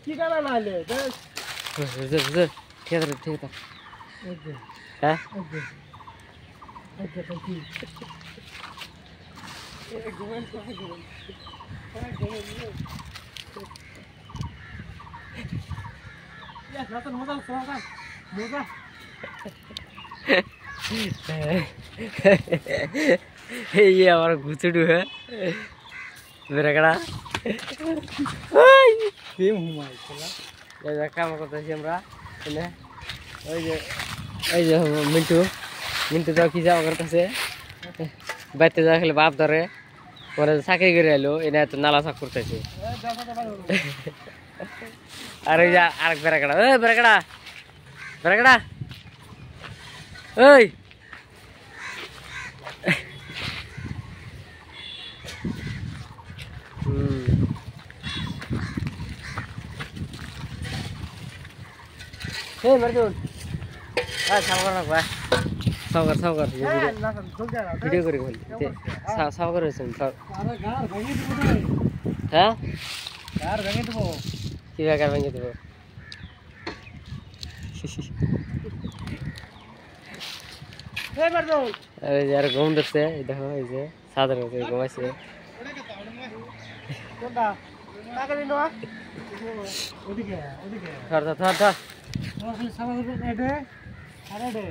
কি কানা নাইলে বেশ বুঝে ঠিক আছে হ্যাঁ ये हमारा घुसड़ू है मेरा कड़ा सेम हुमाय चला ये काम करते हैं हमरा ने ओए मिंटू मिंटू तो की जाओ करते से बैठते जा खेले बाप धरे और साकरी करे लो इन्हें तो नाला साफ करते से अरे जा आरक बेरकड़ा ए बेरकड़ा बेरकड़ा ओए हे मर्दून आ सावकर ना बा सावकर वीडियो करी बोल सावकर है सुन अरे गार भांगी तो हां गार भांगी तो की गार भांगी तो हे मर्दून अरे यार घूम दे देखो इसे सादर से घुमा से कोंडा का करी नो ओदिके थर और खाली सामान एडे अरे